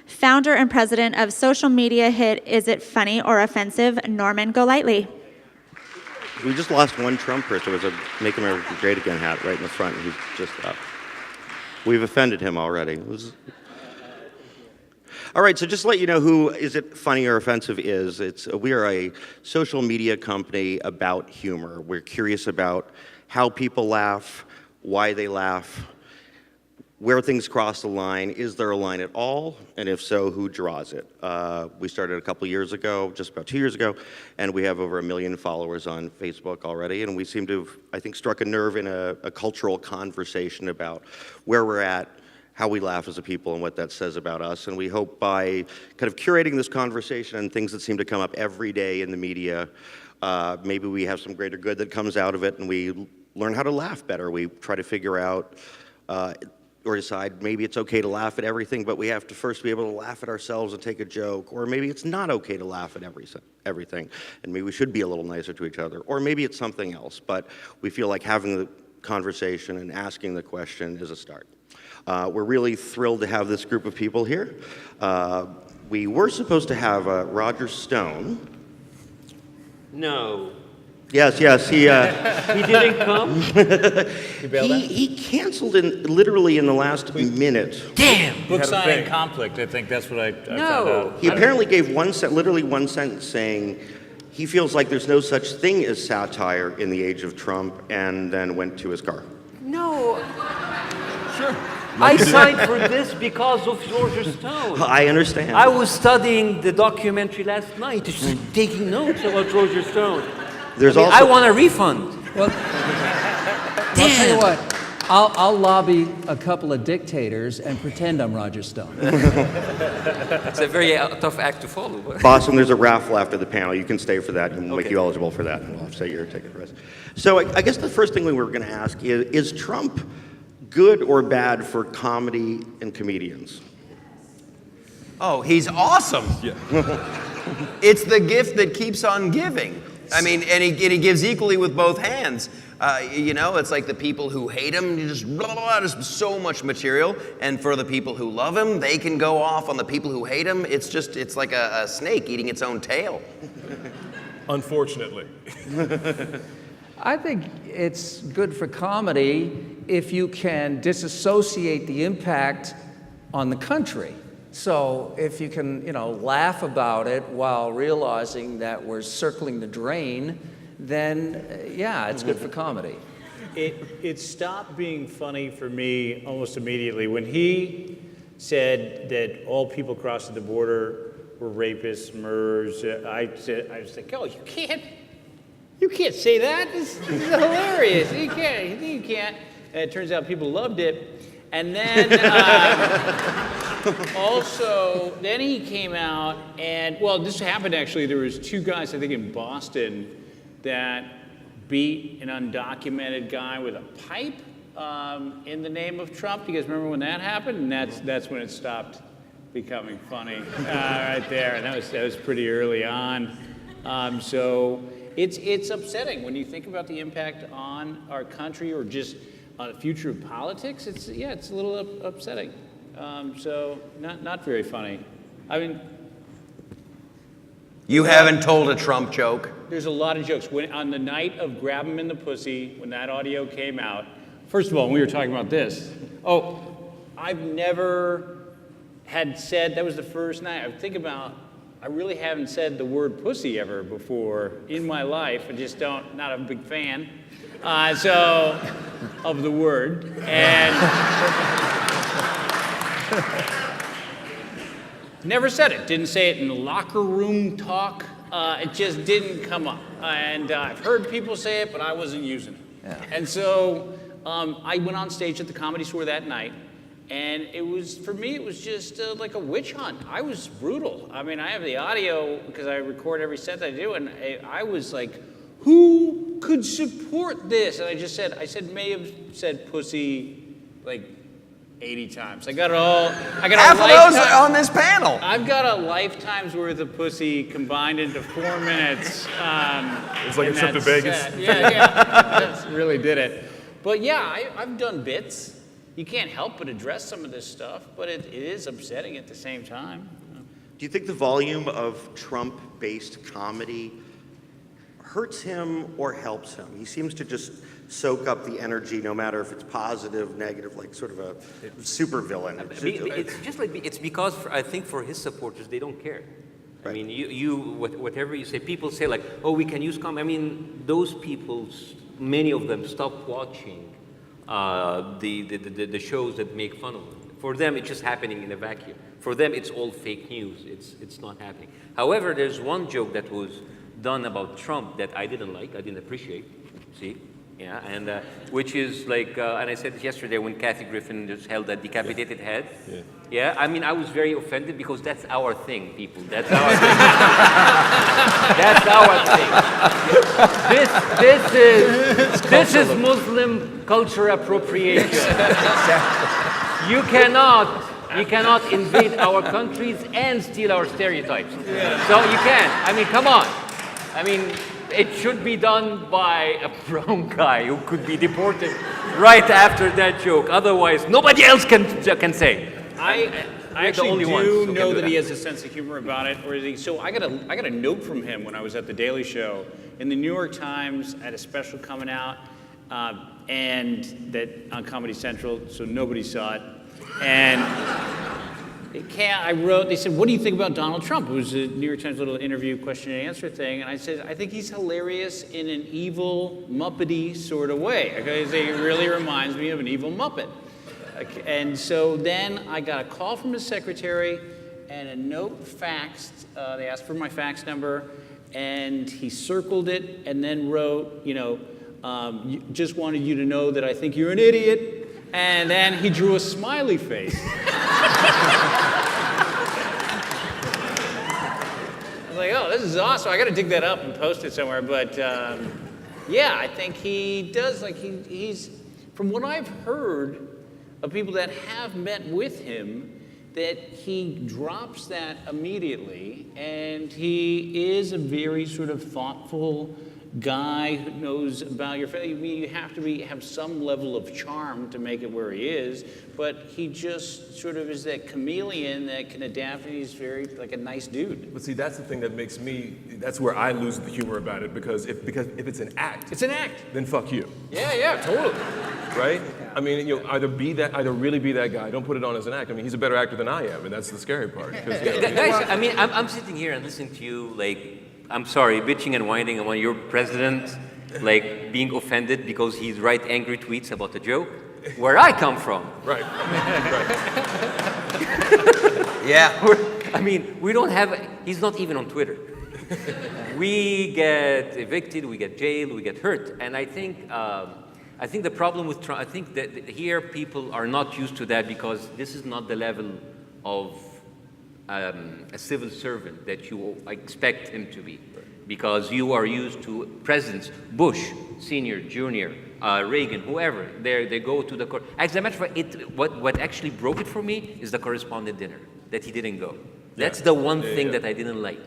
Founder and president of social media hit Is It Funny or Offensive, Norman Golightly. We just lost one Trumper. There was a Make America Great Again hat right in the front. He's just up. We've offended him already. All right, so just to let you know who Is It Funny or Offensive is, we are a social media company about humor. We're curious about how people laugh, why they laugh, where things cross the line. Is there a line at all? And if so, who draws it? We started a couple years ago, just about 2 years ago, and we have over 1 million followers on Facebook already, and we seem to have, I think, struck a nerve in a cultural conversation about where we're at, how we laugh as a people, and what that says about us. And we hope by kind of curating this conversation and things that seem to come up every day in the media, maybe we have some greater good that comes out of it, and we learn how to laugh better. We try to figure out or decide maybe it's okay to laugh at everything, but we have to first be able to laugh at ourselves and take a joke, or maybe it's not okay to laugh at everything, and maybe we should be a little nicer to each other, or maybe it's something else, but we feel like having the conversation and asking the question is a start. We're really thrilled to have this group of people here. We were supposed to have Roger Stone. No. Yes, he didn't come? he canceled literally in the last minute. Damn! Book signing conflict, I think that's what I found out. He apparently gave literally one sentence saying he feels like there's no such thing as satire in the age of Trump, and then went to his car. No. Sure. I signed for this because of Roger Stone. I understand. I was studying the documentary last night, just taking notes about Roger Stone. I want a refund. Well, I'll tell you what. I'll lobby a couple of dictators and pretend I'm Roger Stone. It's a very tough act to follow. Bassem, there's a raffle after the panel. You can stay for that, and we'll make you eligible for that, and we'll say your ticket for us. So I guess the first thing we were going to ask is Trump good or bad for comedy and comedians? Oh, he's awesome. Yeah. It's the gift that keeps on giving. I mean, and he gives equally with both hands. It's like the people who hate him, you just blah, blah, blah, there's so much material. And for the people who love him, they can go off on the people who hate him. It's like a snake eating its own tail. Unfortunately. I think it's good for comedy if you can disassociate the impact on the country. So if you can, laugh about it while realizing that we're circling the drain, then it's good for comedy. It stopped being funny for me almost immediately when he said that all people crossing the border were rapists, murderers. I was like, oh, you can't say that. This is hilarious. You can't. And it turns out people loved it. And then then he came out and, this happened actually. There was 2 guys, I think in Boston, that beat an undocumented guy with a pipe in the name of Trump. Do you guys remember when that happened? And that's when it stopped becoming funny right there. And that was pretty early on. So it's upsetting when you think about the impact on our country or just on the future of politics. It's a little upsetting. So not very funny. I mean, you haven't told a Trump joke. There's a lot of jokes. On the night of Grab 'Em in the Pussy, when that audio came out, first of all, when we were talking about this, I've never had said, that was the first night. I really haven't said the word pussy ever before in my life. I just not a big fan. Of the word. And never said it. Didn't say it in the locker room talk. It just didn't come up. And I've heard people say it, but I wasn't using it. Yeah. And so I went on stage at the Comedy Store that night, and for me, it was just like a witch hunt. I was brutal. I mean, I have the audio because I record every set that I do, and I was like, who could support this? And I may have said pussy like 80 times. I got it all. Half of those are on this panel. I've got a lifetime's worth of pussy combined into 4 minutes. It's like a trip to Vegas. Yeah, that really did it. But I've done bits. you can't help but address some of this stuff, but it is upsetting at the same time. Do you think the volume of Trump-based comedy hurts him or helps him? He seems to just soak up the energy, no matter if it's positive, negative, like sort of a supervillain. It's because I think for his supporters they don't care. Right. I mean, whatever you say, people say like, oh, we can use comedy. I mean, those people, many of them stopped watching the shows that make fun of them. For them, it's just happening in a vacuum. For them, it's all fake news. It's not happening. However, there's one joke that was done about Trump that I didn't like, I didn't appreciate. See? Yeah, and which is like, and I said this yesterday when Kathy Griffin just held that decapitated head. Yeah. Yeah, I mean, I was very offended because that's our thing, people. That's our thing. That's our thing. This is Muslim culture appropriation. You cannot invade our countries and steal our stereotypes. Yeah. So you can't. I mean, come on. I mean, it should be done by a brown guy who could be deported right after that joke. Otherwise, nobody else can say. I actually do know that he has a sense of humor about it. So I got a note from him when I was at the Daily Show in the New York Times. I had a special coming out, and that on Comedy Central, so nobody saw it. And I wrote, they said, what do you think about Donald Trump? It was a New York Times little interview question and answer thing. And I said, I think he's hilarious in an evil, Muppety sort of way. Because he really reminds me of an evil Muppet. And so then I got a call from his secretary and a note faxed. They asked for my fax number. And he circled it and then wrote, just wanted you to know that I think you're an idiot. And then he drew a smiley face. I was like, oh, this is awesome. I got to dig that up and post it somewhere. But yeah, I think he does. Like he's, from what I've heard of people that have met with him, that he drops that immediately, and he is a very sort of thoughtful guy who knows about your family. I mean, you have to have some level of charm to make it where he is, but he just sort of is that chameleon that can adapt, and he's very like a nice dude. But see, that's the thing that makes me, that's where I lose the humor about it, because if it's an act. It's an act. Then fuck you. Yeah, totally. Right? I mean, either really be that guy. Don't put it on as an act. I mean, he's a better actor than I am, and that's the scary part. Guys, I mean, I'm sitting here and listening to you, like, I'm sorry, bitching and whining about your president, like, being offended because he's write angry tweets about the joke, where I come from. Right. Yeah. I mean, we don't have, he's not even on Twitter. We get evicted, we get jailed, we get hurt, and I think the problem with Trump, I think that here people are not used to that because this is not the level of a civil servant that you expect him to be, because you are used to presidents, Bush, senior, junior, Reagan, whoever. They go to the court. As a matter of fact, what actually broke it for me is the correspondent dinner that he didn't go. That's the one thing that I didn't like.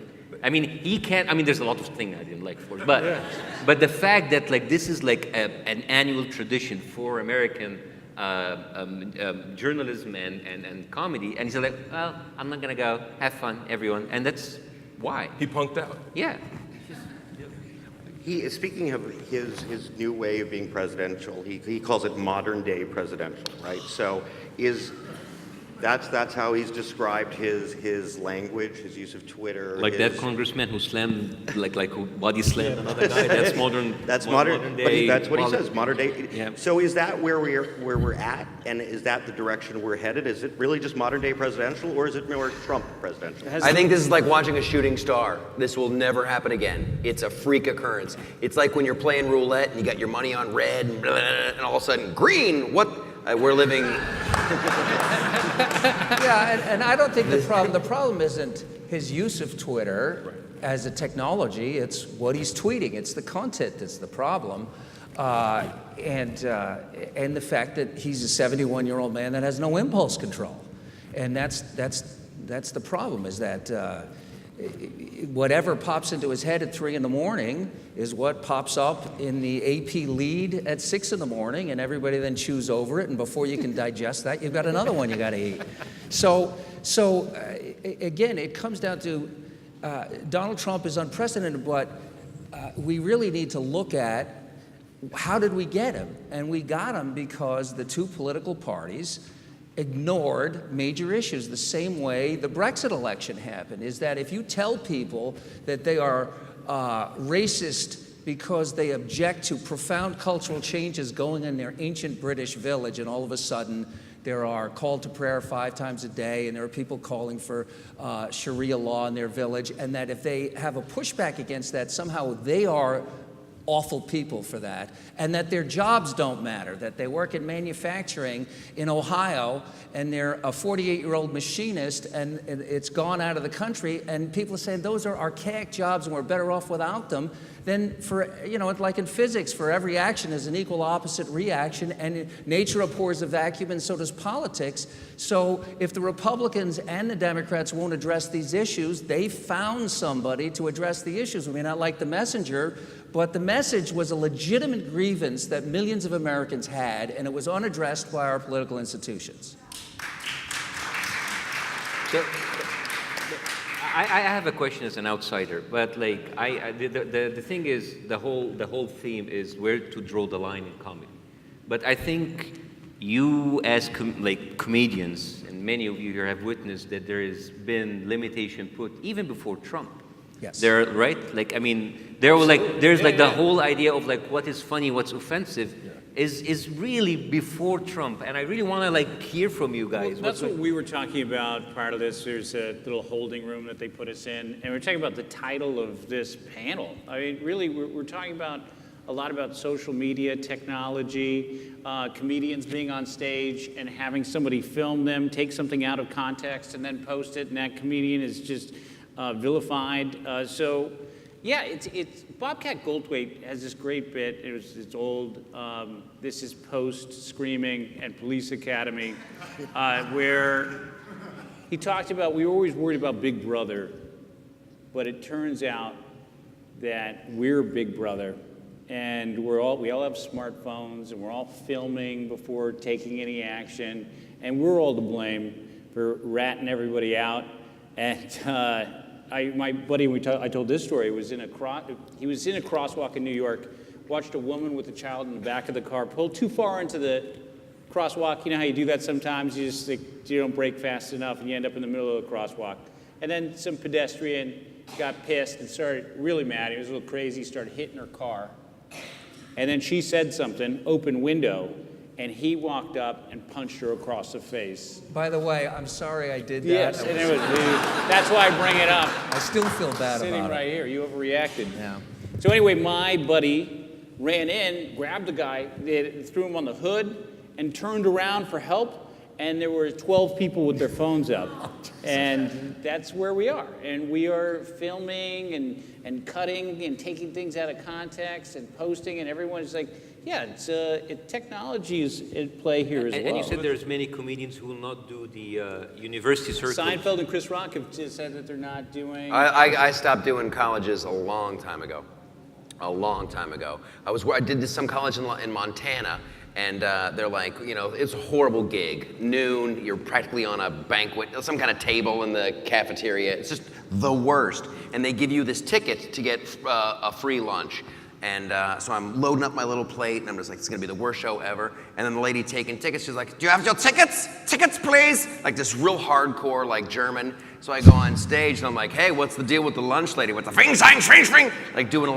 I mean, he can't. I mean, there's a lot of things I didn't like, of course, but the fact that like this is like an annual tradition for American journalism and comedy, and he's like, well, I'm not gonna go. Have fun, everyone, and that's why He punked out. Yeah. He, speaking of his new way of being presidential, he calls it modern day presidential, right? So that's how he's described his language, his use of Twitter. Like that congressman who slammed, like who body slammed another guy. That's modern. That's modern day. But that's what he says. Modern day. Yeah. So is that where we're at, and is that the direction we're headed? Is it really just modern day presidential, or is it more Trump presidential? I think this is like watching a shooting star. This will never happen again. It's a freak occurrence. It's like when you're playing roulette and you got your money on red, and all of a sudden green. What? We're living. Yeah, and I don't think the problem isn't his use of Twitter as a technology. It's what he's tweeting. It's the content that's the problem, and the fact that he's a 71-year-old man that has no impulse control, and that's the problem. Is that whatever pops into his head at 3 in the morning is what pops up in the AP lead at 6 in the morning, and everybody then chews over it, and before you can digest that, you've got another one you got to eat. So again, it comes down to Donald Trump is unprecedented, but we really need to look at how did we get him? And we got him because the two political parties ignored major issues the same way the Brexit election happened, is that if you tell people that they are racist because they object to profound cultural changes going in their ancient British village, and all of a sudden there are call to prayer 5 times a day, and there are people calling for Sharia law in their village, and that if they have a pushback against that, somehow they are awful people for that, and that their jobs don't matter, that they work in manufacturing in Ohio and they're a 48-year-old machinist and it's gone out of the country, and people are saying those are archaic jobs and we're better off without them. Then for, like in physics, for every action is an equal opposite reaction, and nature abhors a vacuum, and so does politics. So if the Republicans and the Democrats won't address these issues, they found somebody to address the issues. We may not like the messenger, but the message was a legitimate grievance that millions of Americans had, and it was unaddressed by our political institutions. So, I have a question as an outsider, but like the thing is, the whole theme is where to draw the line in comedy. But I think you as comedians, and many of you here have witnessed that there has been limitation put even before Trump. Yes. There, right? There's the whole idea of like what is funny, what's offensive, is really before Trump, and I really want to hear from you guys. Well, that's what we were talking about prior to this. There's a little holding room that they put us in, and we're talking about the title of this panel. I mean, really, we're talking about a lot about social media, technology, comedians being on stage and having somebody film them, take something out of context, and then post it, and that comedian is just vilified. Yeah, it's Bobcat Goldthwait has this great bit. It's old. This is post Screaming and Police Academy, where he talked about we were always worried about Big Brother, but it turns out that we're Big Brother, and we all have smartphones, and we're all filming before taking any action, and we're all to blame for ratting everybody out. And my buddy, I told this story. He was in a crosswalk in New York, watched a woman with a child in the back of the car pull too far into the crosswalk. You know how you do that sometimes? You just you don't brake fast enough, and you end up in the middle of the crosswalk. And then some pedestrian got pissed and started really mad. He was a little crazy, started hitting her car. And then she said something, open window, and he walked up and punched her across the face. By the way, I'm sorry I did that. Yes, and that's why I bring it up. I still feel bad about it. Sitting right here, you overreacted. Yeah. So anyway, my buddy ran in, grabbed the guy, they threw him on the hood, and turned around for help, and there were 12 people with their phones up. And that's where we are. And we are filming and cutting and taking things out of context and posting, and everyone's like, yeah, technology is at play here as well. And you said there's many comedians who will not do the university circuit. Seinfeld and Chris Rock have just said that they're not doing. I stopped doing colleges a long time ago. A long time ago. I did some college in Montana, and they're like, it's a horrible gig. Noon, you're practically on a banquet, some kind of table in the cafeteria. It's just the worst. And they give you this ticket to get a free lunch. And so I'm loading up my little plate, and I'm just like, it's gonna be the worst show ever. And then the lady taking tickets, she's like, do you have your tickets? Tickets, please? Like this real hardcore, German. So I go on stage, and I'm like, hey, what's the deal with the lunch lady? What's the fing, sang, swing? Like doing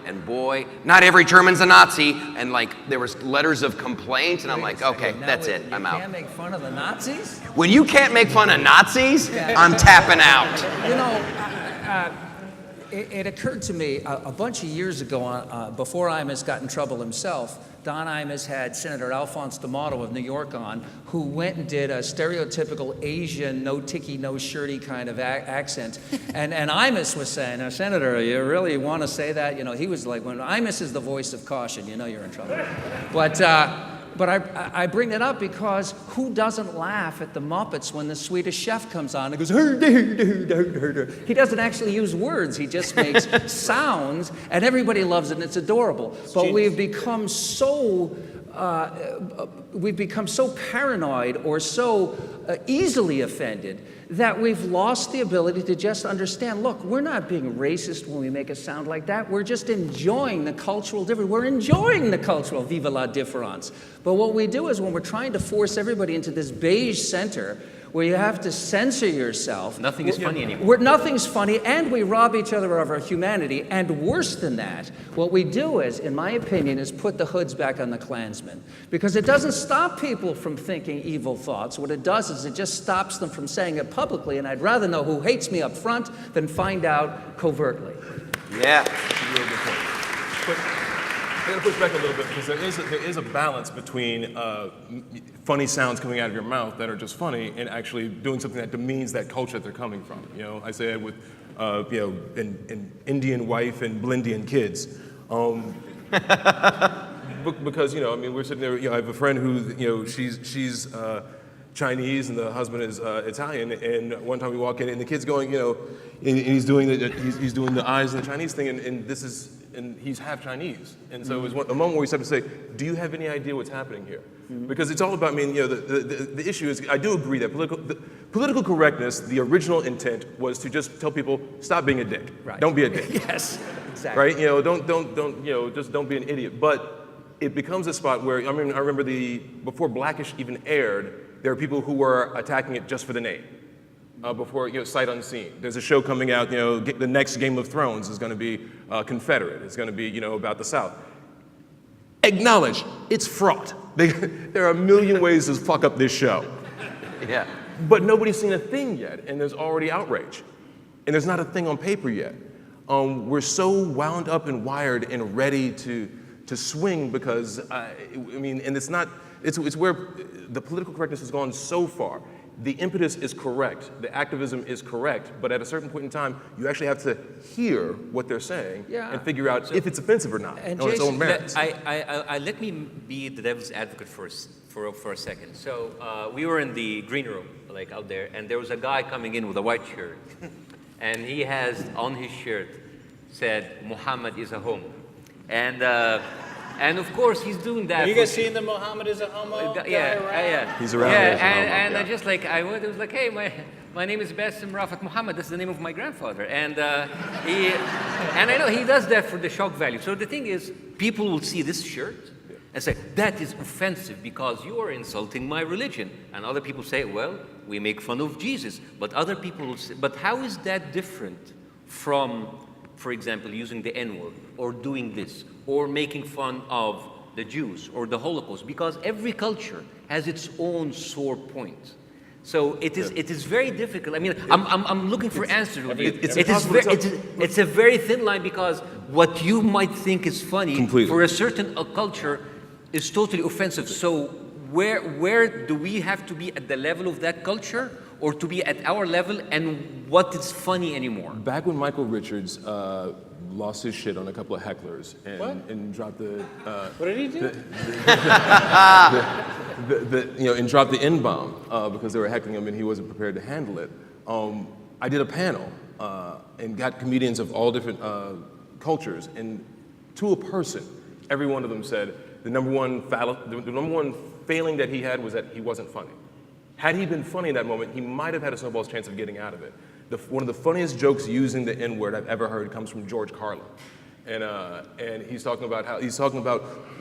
and boy, not every German's a Nazi. And there was letters of complaint, and I'm like, okay, that's it, I'm out. You can't make fun of the Nazis? When you can't make fun of Nazis, I'm tapping out. It occurred to me a bunch of years ago, before Imus got in trouble himself, Don Imus had Senator Alphonse D'Amato of New York on, who went and did a stereotypical Asian, no ticky, no shirty kind of accent. And Imus was saying, Senator, you really want to say that? He was like, when Imus is the voice of caution, you're in trouble. But I bring that up because who doesn't laugh at the Muppets when the Swedish Chef comes on and goes, he doesn't actually use words, he just makes sounds, and everybody loves it, and it's adorable. But we've become so paranoid or so easily offended that we've lost the ability to just understand, look, we're not being racist when we make a sound like that. We're just enjoying the cultural difference. We're enjoying the cultural vive la différence. But what we do is when we're trying to force everybody into this beige center where you have to censor yourself. Nothing is funny anymore. Nothing's funny, and we rob each other of our humanity. And worse than that, what we do is, in my opinion, is put the hoods back on the Klansmen. Because it doesn't stop people from thinking evil thoughts. What it does is it just stops them from saying it publicly, and I'd rather know who hates me up front than find out covertly. Yeah. But I'm going to push back a little bit because there is a balance between funny sounds coming out of your mouth that are just funny and actually doing something that demeans that culture that they're coming from. You know, I say it with, an Indian wife and Blindian kids. Because, I mean, we're sitting there, I have a friend who, she's Chinese and the husband is Italian, and one time we walk in and the kid's going, and he's doing the eyes and the Chinese thing, and he's half Chinese. And so it was a moment where we started to say, do you have any idea what's happening here? Because it's all about, the issue is, I do agree that political correctness, the original intent was to just tell people, stop being a dick. Right. Don't be a dick. Yes, exactly. Right? Just don't be an idiot. But it becomes a spot where, I remember before Blackish even aired, there were people who were attacking it just for the name. Before, sight unseen. There's a show coming out, the next Game of Thrones is going to be Confederate. It's going to be, about the South. Acknowledge, it's fraught. There are a million ways to fuck up this show. Yeah. But nobody's seen a thing yet, and there's already outrage. And there's not a thing on paper yet. We're so wound up and wired and ready to swing because, and it's where the political correctness has gone so far. The impetus is correct, the activism is correct, but at a certain point in time, you actually have to hear what they're saying and figure out if it's offensive or not on its own merits. Let me be the devil's advocate for a second. So we were in the green room, like out there, and there was a guy coming in with a white shirt, and he has on his shirt said, "Muhammad is a homo," and of course, he's doing that. Have you guys seen the Muhammad is a homo guy around? Yeah. He's around. Yeah, and I just I went, it was like, hey, my name is Bassem Rafat Muhammad. That's the name of my grandfather. And and I know he does that for the shock value. So the thing is, people will see this shirt and say, that is offensive because you are insulting my religion. And other people say, well, we make fun of Jesus. But other people will say, but how is that different from, for example, using the N-word or doing this or making fun of the Jews or the Holocaust? Because every culture has its own sore point. So it is very difficult. I mean, I'm looking for answers with you. It's a very thin line because what you might think is funny for a certain culture is totally offensive. So where do we have to be at the level of that culture or to be at our level, and what is funny anymore? Back when Michael Richards lost his shit on a couple of hecklers and dropped the What did he do? and dropped the N-bomb because they were heckling him and he wasn't prepared to handle it. I did a panel and got comedians of all different cultures, and to a person, every one of them said the number one failing that he had was that he wasn't funny. Had he been funny in that moment, he might have had a snowball's chance of getting out of it. One of the funniest jokes using the N-word I've ever heard comes from George Carlin. And he's talking about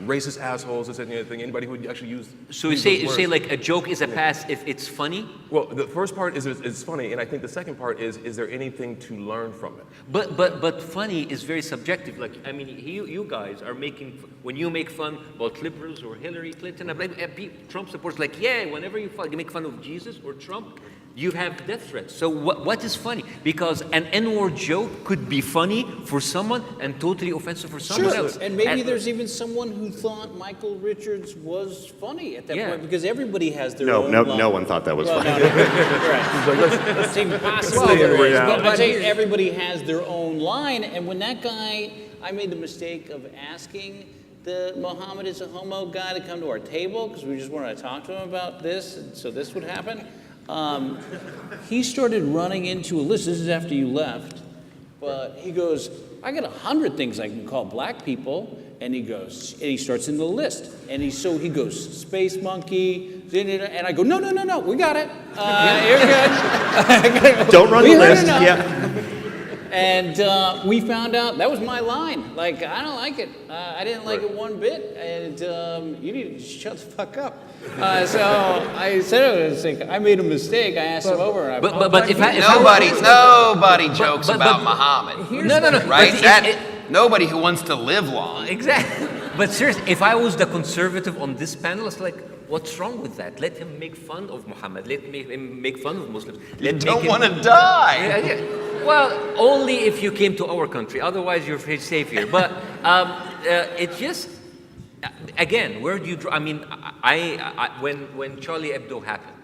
racist assholes, this and the other thing. Anybody who would actually use. So you say like a joke is a pass if it's funny? Well, the first part is it's funny, and I think the second part is there anything to learn from it? But funny is very subjective. Like, I mean, you guys are when you make fun about liberals or Hillary Clinton, Trump supporters, like, yeah, whenever you make fun of Jesus or Trump, you have death threats. So what is funny? Because an N-word joke could be funny for someone and totally offensive for someone else. And maybe there's even someone who thought Michael Richards was funny at that point, because everybody has their own line. No one thought that was funny. Right. Let's take possibly there is. But I'm saying everybody has their own line, and when that guy, I made the mistake of asking the Muhammad is a homo guy to come to our table because we just wanted to talk to him about this, and so this would happen. He started running into a list. This is after you left, but he goes, I got 100 things I can call black people, and he starts in the list, and he goes space monkey, and I go, no, we got it. You're good. Don't run the list. No. Yeah. And we found out that was my line. Like, I don't like it. I didn't like it one bit, and you need to shut the fuck up. So I said, I made a mistake. I asked him over, and I But if Nobody jokes but- about Muhammad. No. Right? But Nobody who wants to live long. Exactly. But seriously, if I was the conservative on this panel, it's like, what's wrong with that? Let him make fun of Muhammad. Let him make fun of Muslims. Don't want to die. Yeah. Well, only if you came to our country. Otherwise, you're safe here. But it's just, again, where do you draw? I mean, when Charlie Hebdo happened.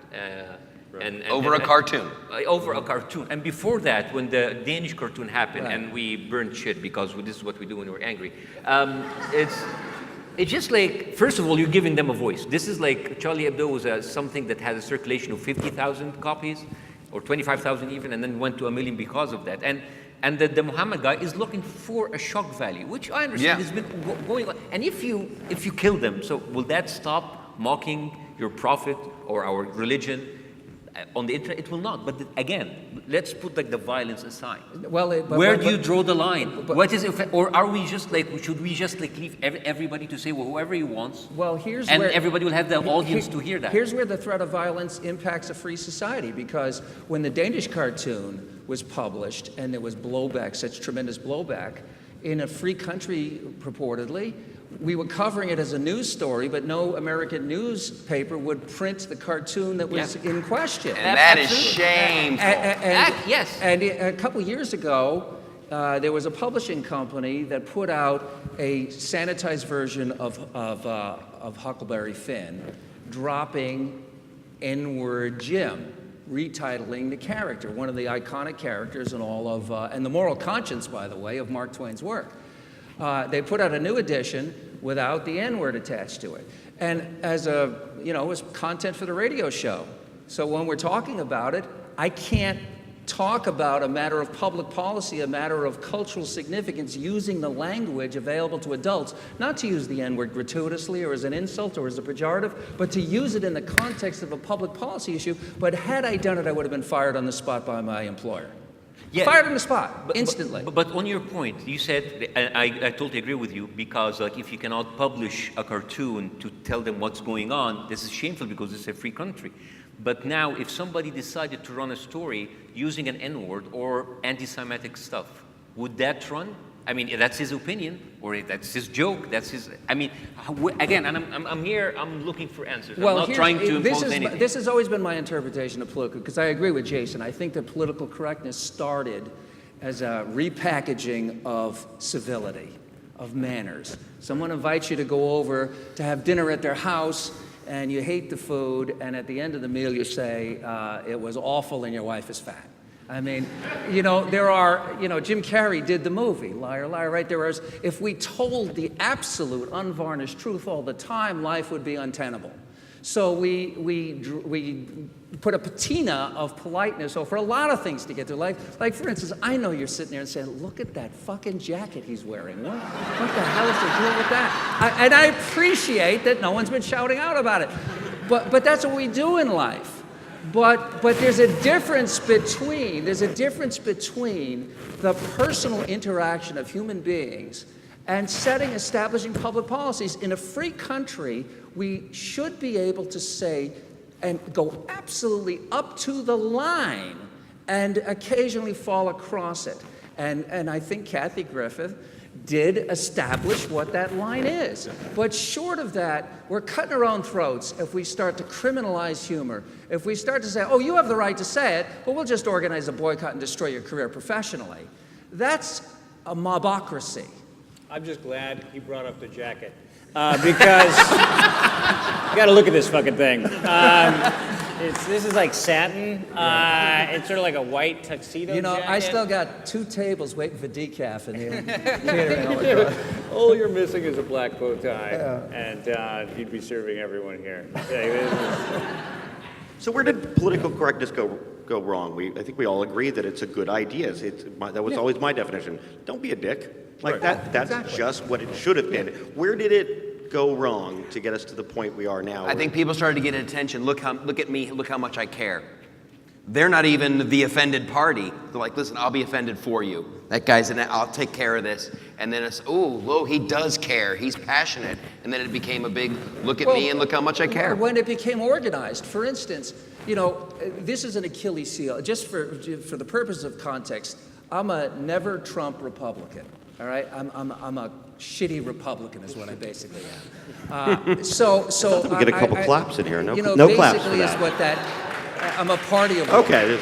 Over a cartoon. Over a cartoon. And before that, when the Danish cartoon happened and we burned shit because this is what we do when we're angry. It's just like, first of all, you're giving them a voice. This is like, Charlie Hebdo was something that had a circulation of 50,000 copies, or 25,000 even, and then went to 1 million because of that. And the Muhammad guy is looking for a shock value, which I understand has been going on. And if you kill them, so will that stop mocking your prophet or our religion? On the internet, it will not. But again, let's put like the violence aside. Well, where do you draw the line? What is it, or are we just like? Should we just like leave everybody to say whoever he wants? Well, here's and where everybody will have the audience to hear that. Here's where the threat of violence impacts a free society, because when the Danish cartoon was published and there was blowback, such tremendous blowback, in a free country purportedly, we were covering it as a news story, but no American newspaper would print the cartoon that was in question. And that is shameful. Yes. And a couple years ago, there was a publishing company that put out a sanitized version of Huckleberry Finn, dropping N-word Jim, retitling the character, one of the iconic characters in all of, and the moral conscience, by the way, of Mark Twain's work. They put out a new edition without the N-word attached to it, and as content for the radio show. So when we're talking about it, I can't talk about a matter of public policy, a matter of cultural significance, using the language available to adults, not to use the N-word gratuitously or as an insult or as a pejorative, but to use it in the context of a public policy issue. But had I done it, I would have been fired on the spot by my employer. Yeah. Fired on the spot, instantly. But on your point, you said, I totally agree with you, because like if you cannot publish a cartoon to tell them what's going on, this is shameful because it's a free country. But now, if somebody decided to run a story using an N-word or anti-Semitic stuff, would that run? I mean, that's his opinion, or that's his joke. That's his. I mean, again, and I'm here. I'm looking for answers. Well, I'm not trying to impose anything. This has always been my interpretation of political, because I agree with Jason. I think that political correctness started as a repackaging of civility, of manners. Someone invites you to go over to have dinner at their house, and you hate the food, and at the end of the meal you say, it was awful and your wife is fat. I mean, there are, Jim Carrey did the movie, Liar, Liar, right? If we told the absolute unvarnished truth all the time, life would be untenable. So we put a patina of politeness over a lot of things to get through life. Like, for instance, I know you're sitting there and saying, look at that fucking jacket he's wearing. What the hell is the deal with that? And I appreciate that no one's been shouting out about it. But that's what we do in life. But there's a difference between the personal interaction of human beings and establishing public policies. In a free country, we should be able to say and go absolutely up to the line and occasionally fall across it. And I think Kathy Griffith did establish what that line is. But short of that, we're cutting our own throats if we start to criminalize humor. If we start to say, oh, you have the right to say it, but we'll just organize a boycott and destroy your career professionally. That's a mobocracy. I'm just glad he brought up the jacket because you got to look at this fucking thing. This is like satin. It's sort of like a white tuxedo You know, jacket. I still got 2 tables waiting for decaf in here. All you're missing is a black bow tie, and you'd be serving everyone here. So where did political correctness go wrong? I think we all agree that it's a good idea. That was always my definition. Don't be a dick. Like that's just what it should have been. Where did it go wrong to get us to the point we are now? I think people started to get attention. Look at me. Look how much I care. They're not even the offended party. They're like, listen, I'll be offended for you. That guy's I'll take care of this. And then it's, whoa, he does care. He's passionate. And then it became a big, look at me and look how much I care. When it became organized, for instance, you know, this is an Achilles heel. Just for the purpose of context, I'm a never Trump Republican. All right, I'm a shitty Republican, is what I basically am. So we get a couple claps in here. No, you know, no claps for basically that. is what that. I'm a party of. Okay.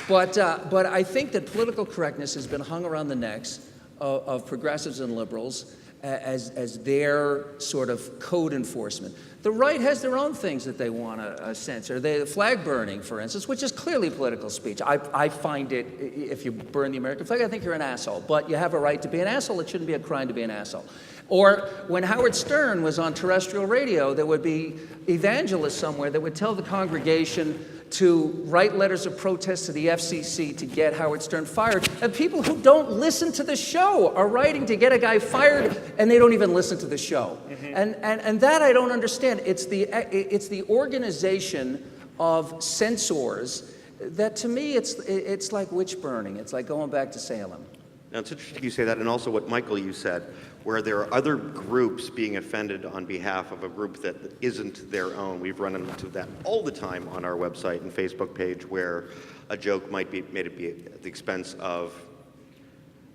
But I think that political correctness has been hung around the necks of progressives and liberals as their sort of code enforcement. The right has their own things that they want to censor. The flag burning, for instance, which is clearly political speech. I find it, if you burn the American flag, I think you're an asshole. But you have a right to be an asshole. It shouldn't be a crime to be an asshole. Or when Howard Stern was on terrestrial radio, there would be evangelists somewhere that would tell the congregation to write letters of protest to the FCC to get Howard Stern fired. And people who don't listen to the show are writing to get a guy fired, and they don't even listen to the show. And that I don't understand. It's the organization of censors that, to me, it's like witch burning. It's like going back to Salem. Now, it's interesting you say that, and also what, Michael, you said, where there are other groups being offended on behalf of a group that isn't their own. We've run into that all the time on our website and Facebook page, where a joke might be made to be at the expense of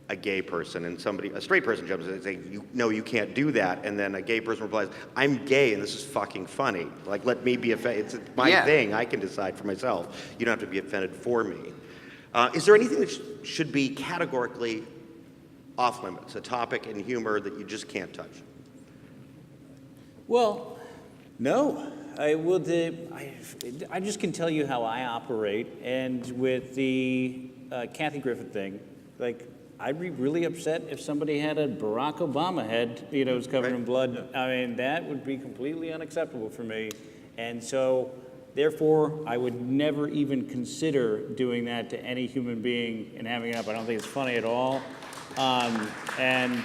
a gay person, and a straight person jumps in and says, no, you can't do that, and then a gay person replies, I'm gay and this is fucking funny. Like, let me be offended. It's my thing. I can decide for myself. You don't have to be offended for me. Is there anything that should be categorically off limits, a topic in humor that you just can't touch? Well, no. I just can tell you how I operate, and with the Kathy Griffin thing, like, I'd be really upset if somebody had a Barack Obama head, was covered in blood. I mean, that would be completely unacceptable for me. And so, therefore, I would never even consider doing that to any human being and having it up. I don't think it's funny at all. And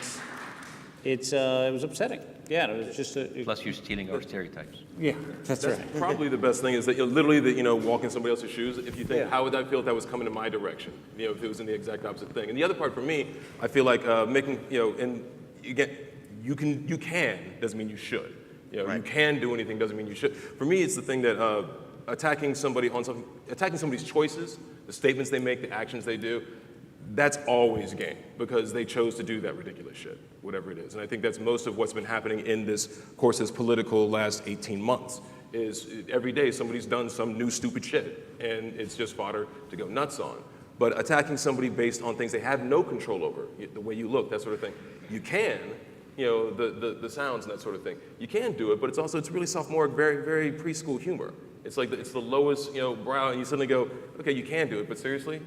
it was upsetting. Yeah, it was just Plus, you're stealing our stereotypes. Yeah, that's right. Probably the best thing is that walk in somebody else's shoes. If you think, how would I feel if that was coming in my direction? If it was in the exact opposite thing. And the other part for me, I feel like making, and you can doesn't mean you should. You can do anything doesn't mean you should. For me, it's the thing that attacking somebody's choices, the statements they make, the actions they do. That's always game, because they chose to do that ridiculous shit, whatever it is. And I think that's most of what's been happening in this course's political last 18 months, is every day somebody's done some new stupid shit, and it's just fodder to go nuts on. But attacking somebody based on things they have no control over, the way you look, that sort of thing, you can, the sounds and that sort of thing, you can do it, but it's really sophomore, very, very preschool humor. It's like it's the lowest, brow, and you suddenly go, okay, you can do it, but seriously,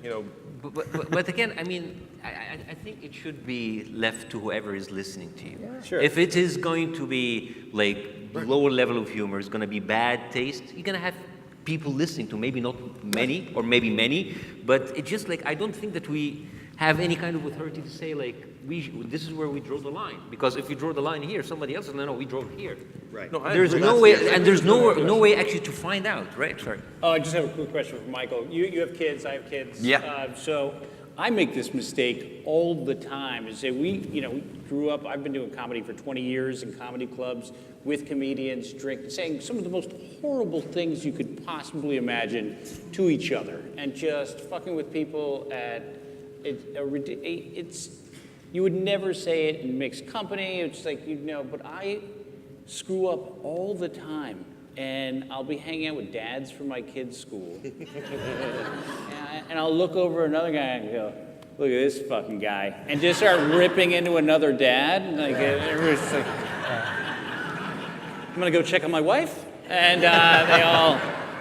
But again, I mean, I think it should be left to whoever is listening to you. Yeah. Sure. If it is going to be like lower level of humor, it's going to be bad taste, you're going to have people listening to, maybe not many, or maybe many, but it's just like, I don't think that we have any kind of authority to say, like, this is where we draw the line. Because if you draw the line here, somebody else says, no, we draw it here. Right. No, There's no way, and there's no way actually to find out, right? Sorry. Oh, I just have a quick question for Michael. You have kids, I have kids. Yeah. So I make this mistake all the time. Is say we grew up. I've been doing comedy for 20 years in comedy clubs with comedians, saying some of the most horrible things you could possibly imagine to each other, and just fucking with people it's. You would never say it in mixed company. It's like but I screw up all the time. And I'll be hanging out with dads from my kids' school. and I'll look over another guy and go, look at this fucking guy. And just start ripping into another dad. Like, everybody's like, I'm gonna go check on my wife. And they all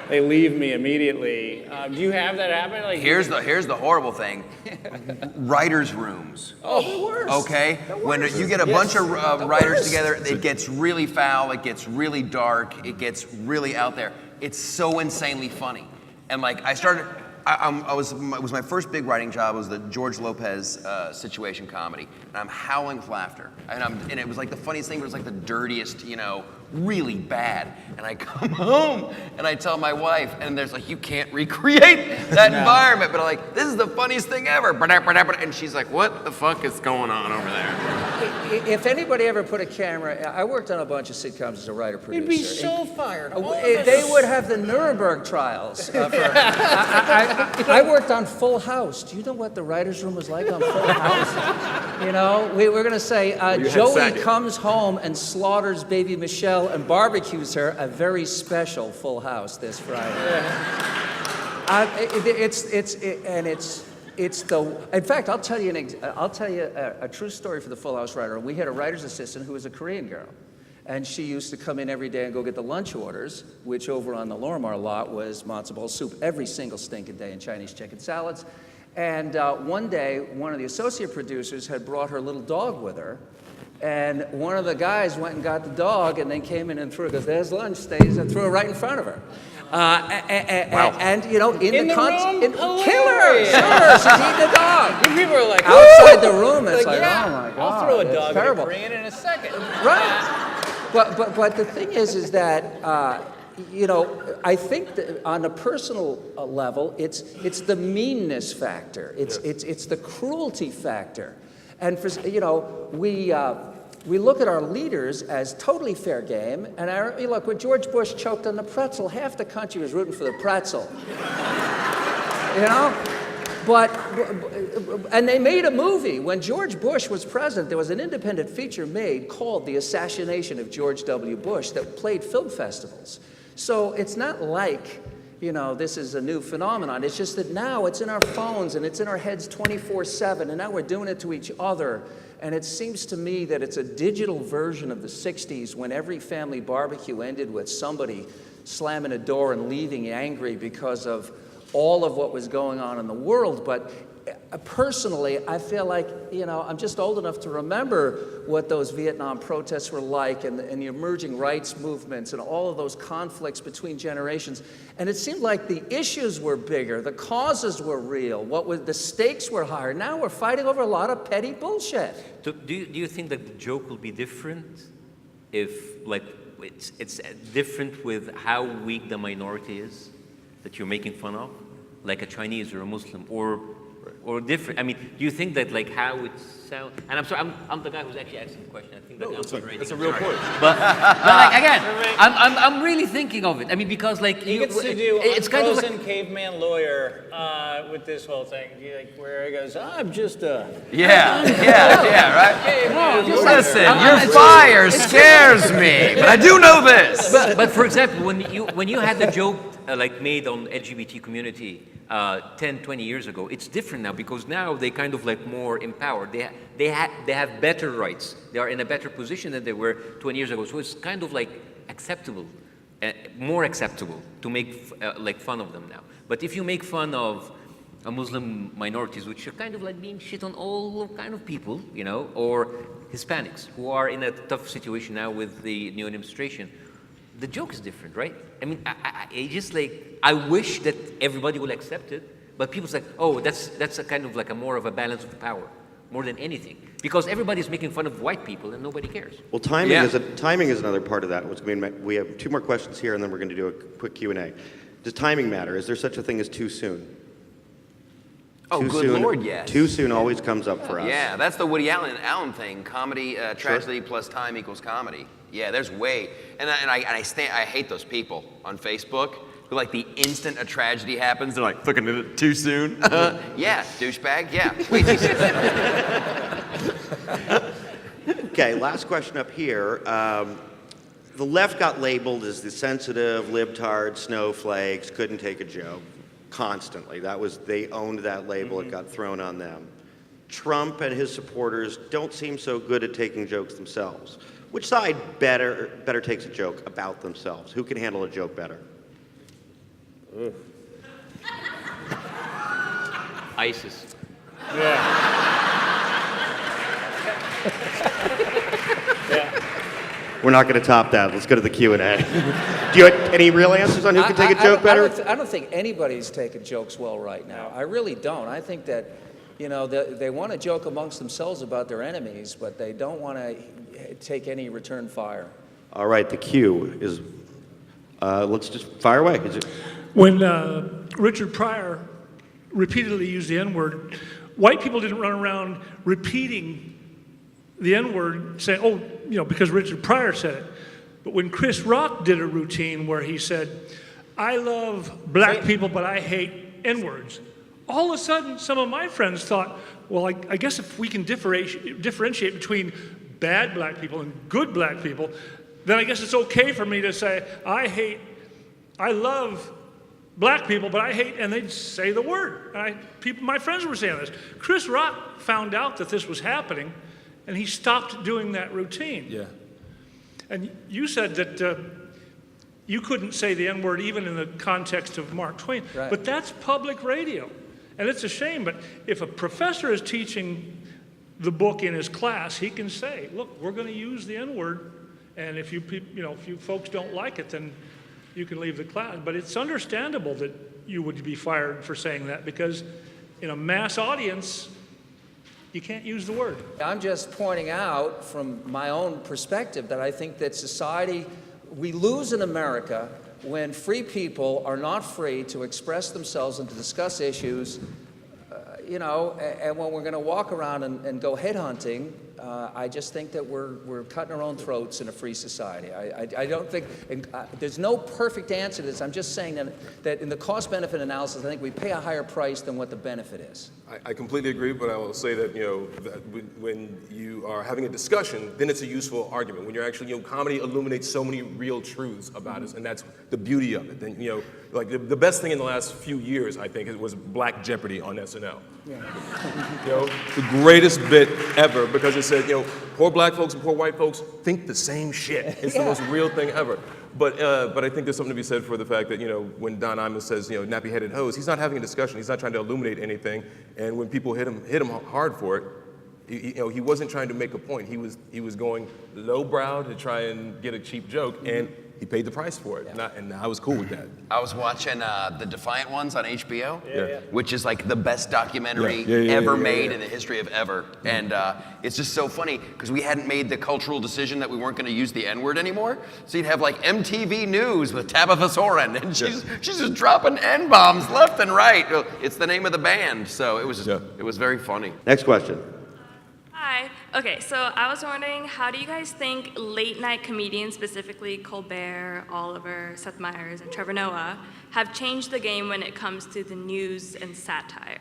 they leave me immediately. Do you have that happen? Like, Here's the horrible thing. Writers' rooms. Oh, the worst. Okay? When you get a bunch of writers together, it gets really foul, it gets really dark, it gets really out there. It's so insanely funny. And like, it was my first big writing job. It was the George Lopez situation comedy. And I'm howling with laughter. And it was like the funniest thing, but it was like the dirtiest, really bad. And I come home and I tell my wife, and there's like, you can't recreate that environment. But I'm like, this is the funniest thing ever. And she's like, what the fuck is going on over there? If anybody ever put a camera, I worked on a bunch of sitcoms as a writer-producer. You'd be so fired. They would have the Nuremberg trials. I worked on Full House. Do you know what the writer's room was like on Full House? We were going to say, Joey comes home and slaughters baby Michelle and barbecues her, a very special Full House this Friday. In fact, I'll tell you a true story for the Full House writer. We had a writer's assistant who was a Korean girl. And she used to come in every day and go get the lunch orders, which over on the Lorimar lot was matzo ball soup every single stinking day and Chinese chicken salads. And one day, one of the associate producers had brought her little dog with her. And one of the guys went and got the dog and then came in and threw it, because there's lunch stays, and threw it right in front of her. And in the room? kill her, sure, she's eating the dog. People are like, Outside the room, it's like, yeah, oh my God. I'll throw a it's dog terrible. at a Korean in a second. Right. But the thing is that, I think that on a personal level, it's the meanness factor. It's the cruelty factor. And we look at our leaders as totally fair game. And look, when George Bush choked on the pretzel, half the country was rooting for the pretzel. And they made a movie. When George Bush was president, there was an independent feature made called The Assassination of George W. Bush that played film festivals. So it's not like, this is a new phenomenon. It's just that now it's in our phones and it's in our heads 24/7, and now we're doing it to each other. And it seems to me that it's a digital version of the 60s when every family barbecue ended with somebody slamming a door and leaving angry because of all of what was going on in the world. But personally, I feel like, I'm just old enough to remember what those Vietnam protests were like, and the emerging rights movements and all of those conflicts between generations. And it seemed like the issues were bigger, the causes were real, the stakes were higher. Now we're fighting over a lot of petty bullshit. So do you think that the joke will be different if, it's different with how weak the minority is that you're making fun of, like a Chinese or a Muslim, or different? I mean, do you think that how it sounds? And I'm sorry, I'm the guy who's actually asking the question. I think that That's a real point. But again, I'm really thinking of it. I mean, because he gets to do it's kind of unfrozen caveman lawyer with this whole thing, where he goes, I'm just a Right? Listen, your fire scares me, but I do know this. But for example, when you had the joke made on LGBT community 10, 20 years ago, it's different now, because now they kind of more empowered. They have better rights. They are in a better position than they were 20 years ago. So it's kind of acceptable, more acceptable to make fun of them now. But if you make fun of Muslim minorities, which are kind of being shit on all kind of people, or Hispanics who are in a tough situation now with the new administration, the joke is different, right? I mean, I wish that everybody will accept it, but people say, oh, that's a kind of a more of a balance of power, more than anything, because everybody's making fun of white people and nobody cares. Well, timing is another part of that. We have 2 more questions here, and then we're going to do a quick Q&A. Does timing matter? Is there such a thing as too soon? Oh, Too good soon, Lord, yes. Too soon always comes up for us. Yeah, that's the Woody Allen thing. Comedy, tragedy plus time equals comedy. Yeah, there's and I hate those people on Facebook who the instant a tragedy happens, they're fucking it too soon. Yeah, douchebag. Yeah, way too soon. Okay, last question up here. The left got labeled as the sensitive, libtard, snowflakes, couldn't take a joke. Constantly. They owned that label. It got thrown on them. Trump and his supporters don't seem so good at taking jokes themselves. Which side better takes a joke about themselves? Who can handle a joke better? ISIS. We're not going to top that. Let's go to the Q&A. Do you have any real answers on who can take a joke better? I don't think anybody's taking jokes well right now. I really don't. I think that, they want to joke amongst themselves about their enemies, but they don't want to take any return fire. All right, the Q is, let's just fire away. Is it? When Richard Pryor repeatedly used the N-word, white people didn't run around repeating the N-word saying, oh, because Richard Pryor said it. But when Chris Rock did a routine where he said, I love black people, but I hate N-words, all of a sudden some of my friends thought, well, I guess if we can differentiate between bad black people and good black people, then I guess it's okay for me to say, I love black people, but I hate, and they'd say the word. My friends were saying this. Chris Rock found out that this was happening, and he stopped doing that routine. Yeah. And you said that you couldn't say the N-word even in the context of Mark Twain. Right. But that's public radio. And it's a shame, but if a professor is teaching the book in his class, he can say, look, we're going to use the N-word, and if you folks don't like it, then you can leave the class. But it's understandable that you would be fired for saying that, because in a mass audience, you can't use the word. I'm just pointing out from my own perspective that I think that society, we lose in America when free people are not free to express themselves and to discuss issues, and when we're going to walk around and go headhunting, I just think that we're cutting our own throats in a free society. I don't think, there's no perfect answer to this. I'm just saying that in the cost-benefit analysis, I think we pay a higher price than what the benefit is. I completely agree, but I will say that, that when you are having a discussion, then it's a useful argument. When you're actually, comedy illuminates so many real truths about us, and that's the beauty of it. Then, like the best thing in the last few years, I think, was Black Jeopardy on SNL. Yeah. The greatest bit ever, because it said, poor black folks and poor white folks think the same shit. It's the most real thing ever. But I think there's something to be said for the fact that, when Don Imus says, nappy-headed hose, he's not having a discussion. He's not trying to illuminate anything. And when people hit him hard for it, he wasn't trying to make a point. He was going lowbrow to try and get a cheap joke, and he paid the price for it. Yeah. And I was cool with that. I was watching The Defiant Ones on HBO, Yeah. which is like the best documentary ever made in the history of ever. And it's just so funny because we hadn't made the cultural decision that we weren't going to use the N-word anymore. So you'd have like MTV News with Tabitha Soren, and she's just dropping N-bombs left and right. It's the name of the band, so it was it was very funny. Next question. Hi. Okay, so I was wondering, how do you guys think late night comedians, specifically Colbert, Oliver, Seth Meyers, and Trevor Noah, have changed the game when it comes to the news and satire?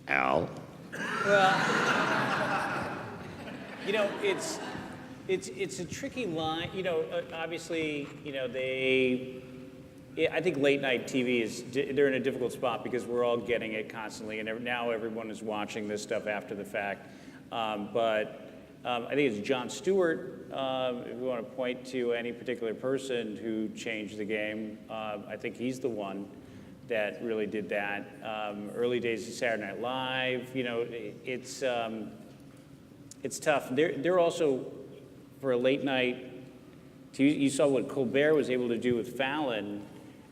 Al? Well, it's a tricky line. Obviously, I think late night TV they're in a difficult spot because we're all getting it constantly, and now everyone is watching this stuff after the fact. But I think it's Jon Stewart, if we want to point to any particular person who changed the game. I think he's the one that really did that. Early days of Saturday Night Live, it's tough. They're also, for a late night TV, you saw what Colbert was able to do with Fallon.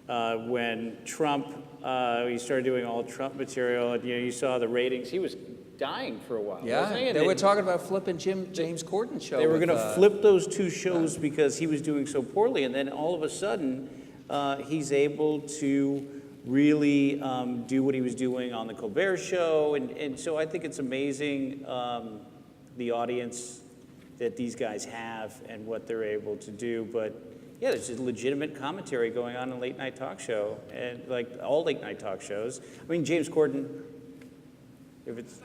When Trump, he started doing all Trump material, and you saw the ratings. He was dying for a while. Wasn't he? They were talking about flipping James Corden's show. They were going to flip those two shows because he was doing so poorly, and then all of a sudden, he's able to really do what he was doing on the Colbert Show, and so I think it's amazing the audience that these guys have and what they're able to do, but. Yeah, there's a legitimate commentary going on in a late night talk show, and like all late night talk shows. I mean, James Corden, if it's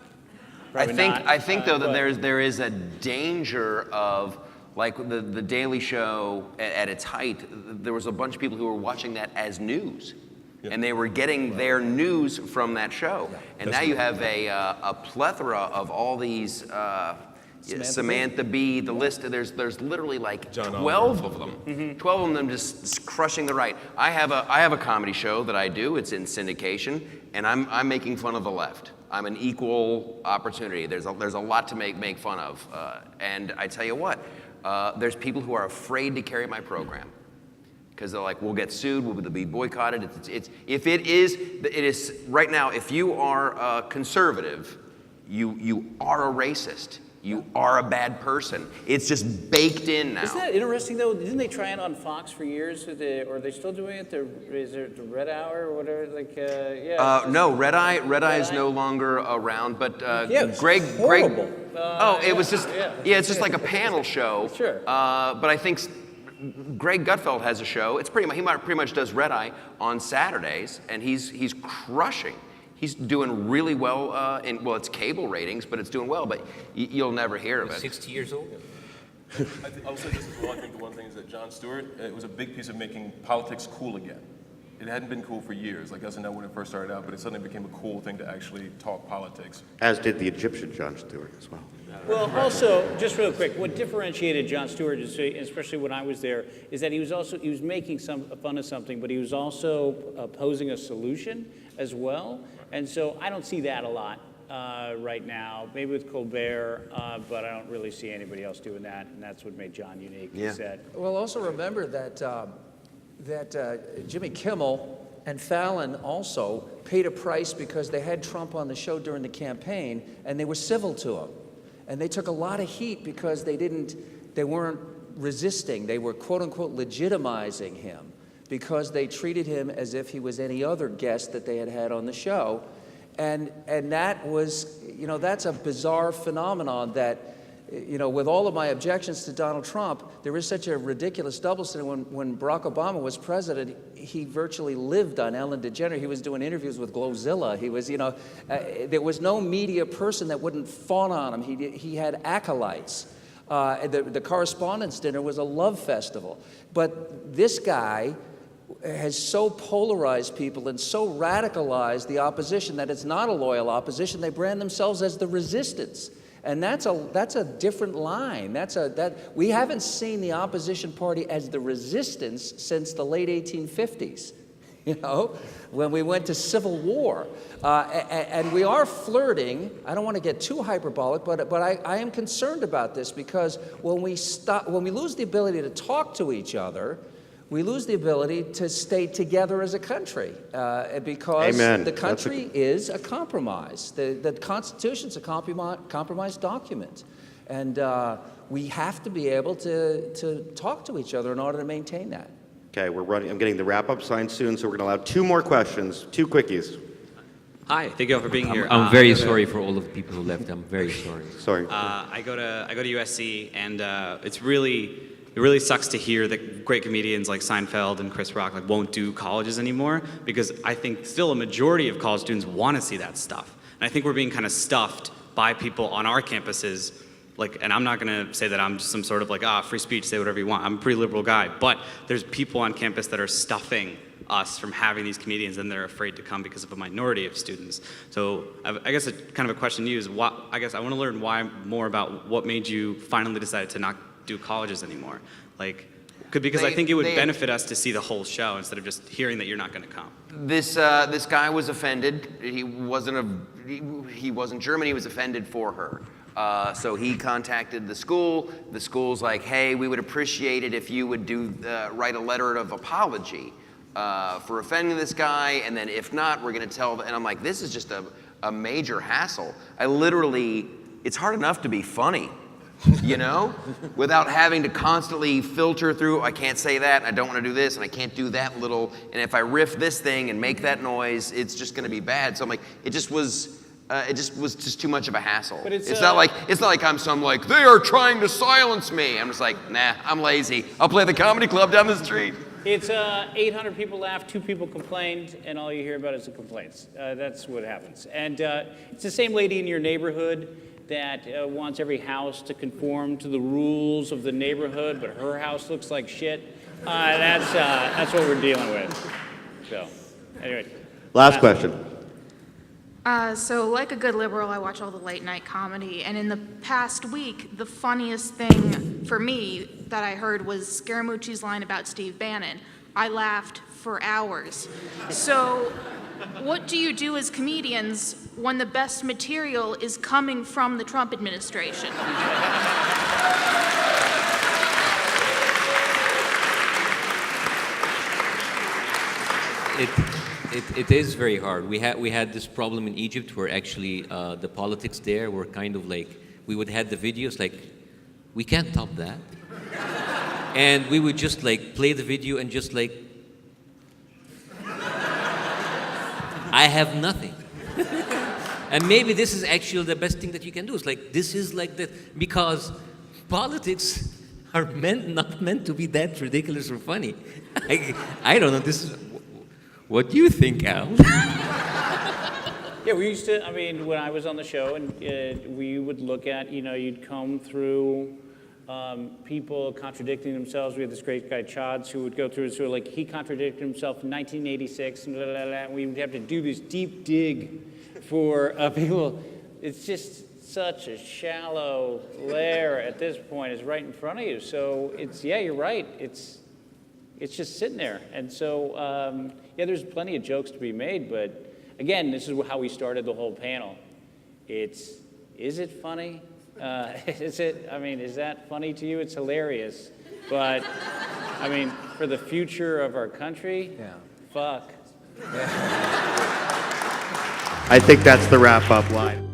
probably I think though that there is a danger of like the Daily Show at its height. There was a bunch of people who were watching that as news, and they were getting their news from that show. And now you have a plethora of all these Samantha Bee, the list, there's literally like John 12 of them. 12 of them just crushing the right. I have a comedy show that I do. It's in syndication, and I'm making fun of the left. I'm an equal opportunity. There's a lot to make fun of. And I tell you what, there's people who are afraid to carry my program. Because they're like, we'll get sued, we'll be boycotted. If it is right now, if you are conservative, you are a racist. You are a bad person. It's just baked in now. Isn't that interesting, though? Didn't they try it on Fox for years? Or are they still doing it? Is there the Red Hour or whatever? No, Red Eye is no longer around. But Greg, horrible. it was just it's just like a panel show. Sure. But I think Greg Gutfeld has a show. He pretty much does Red Eye on Saturdays, and he's crushing. He's doing really well it's cable ratings, but it's doing well, but you'll never hear of it. 60 years old. I would say this is one. I think the one thing is that Jon Stewart, it was a big piece of making politics cool again. It hadn't been cool for years, like SNL when it first started out, but it suddenly became a cool thing to actually talk politics. As did the Egyptian Jon Stewart as well. Well, also, just real quick, what differentiated Jon Stewart, especially when I was there, is that he was making fun of something, but he was also posing a solution as well. And so I don't see that a lot right now. Maybe with Colbert, but I don't really see anybody else doing that, and that's what made Jon unique. Yeah. He said. Well, also remember that Jimmy Kimmel and Fallon also paid a price because they had Trump on the show during the campaign, and they were civil to him. And they took a lot of heat because they weren't resisting. They were, quote unquote, legitimizing him because they treated him as if he was any other guest that they had on the show. And that was, that's a bizarre phenomenon that, with all of my objections to Donald Trump, there is such a ridiculous double standard. When Barack Obama was president, he virtually lived on Ellen DeGeneres. He was doing interviews with Glowzilla. He was, there was no media person that wouldn't fawn on him. He had acolytes. The Correspondents' Dinner was a love festival. But this guy has so polarized people and so radicalized the opposition that it's not a loyal opposition. They brand themselves as the resistance. And that's a different line. We haven't seen the opposition party as the resistance since the late 1850s, when we went to civil war. And we are flirting. I don't want to get too hyperbolic, but I am concerned about this because when we lose the ability to talk to each other, we lose the ability to stay together as a country because Amen. The country is a compromise. The Constitution's a compromise document. And we have to be able to talk to each other in order to maintain that. Okay, I'm getting the wrap-up sign soon, so we're going to allow 2 more questions, 2 quickies. Hi, thank you all for being here. I'm very sorry for all of the people who left. I'm very sorry. Sorry. I go to USC, and it really sucks to hear that great comedians like Seinfeld and Chris Rock won't do colleges anymore, because I think still a majority of college students want to see that stuff. And I think we're being kind of stuffed by people on our campuses, and I'm not going to say that I'm some sort of free speech, say whatever you want. I'm a pretty liberal guy, but there's people on campus that are stuffing us from having these comedians, and they're afraid to come because of a minority of students. So I guess kind of a question to you is, I guess I want to learn more about what made you finally decide to not do colleges anymore, because I think it would benefit us to see the whole show instead of just hearing that you're not going to come. This guy was offended. He wasn't German. He was offended for her. So he contacted the school. The school's like, hey, we would appreciate it if you would write a letter of apology for offending this guy, and then if not, we're going to tell. And I'm like, this is just a major hassle. It's hard enough to be funny. Without having to constantly filter through, I can't say that, and I don't want to do this, and I can't do that little, and if I riff this thing and make that noise, it's just going to be bad. So I'm like, it just was too much of a hassle. But it's not like I'm they are trying to silence me. I'm just like, nah, I'm lazy. I'll play the comedy club down the street. It's 800 people laughed, 2 people complained, and all you hear about is the complaints. That's what happens. And it's the same lady in your neighborhood that wants every house to conform to the rules of the neighborhood, but her house looks like shit. That's what we're dealing with. So, anyway. Last question. So like a good liberal, I watch all the late night comedy, and in the past week, the funniest thing for me that I heard was Scaramucci's line about Steve Bannon. I laughed for hours. So what do you do as comedians when the best material is coming from the Trump administration? It is very hard. We had this problem in Egypt where actually the politics there were kind of like, we would have the videos like, we can't top that. And we would just like play the video and just like, I have nothing. And maybe this is actually the best thing that you can do. It's like, this is like that, because politics are not meant to be that ridiculous or funny. I don't know, this is, what do you think, Al? Yeah, we used to, I mean, when I was on the show, and we would look at, you'd comb through people contradicting themselves. We had this great guy, Chads, who would go through, so like, he contradicted himself in 1986, and blah, blah, blah, and we would have to do this deep dig for people. It's just such a shallow layer at this point. It's right in front of you. So it's, yeah, you're right. It's just sitting there. And so, yeah, there's plenty of jokes to be made, but again, this is how we started the whole panel. Is it funny? Is that funny to you? It's hilarious. But, I mean, for the future of our country, fuck. I think that's the wrap-up line.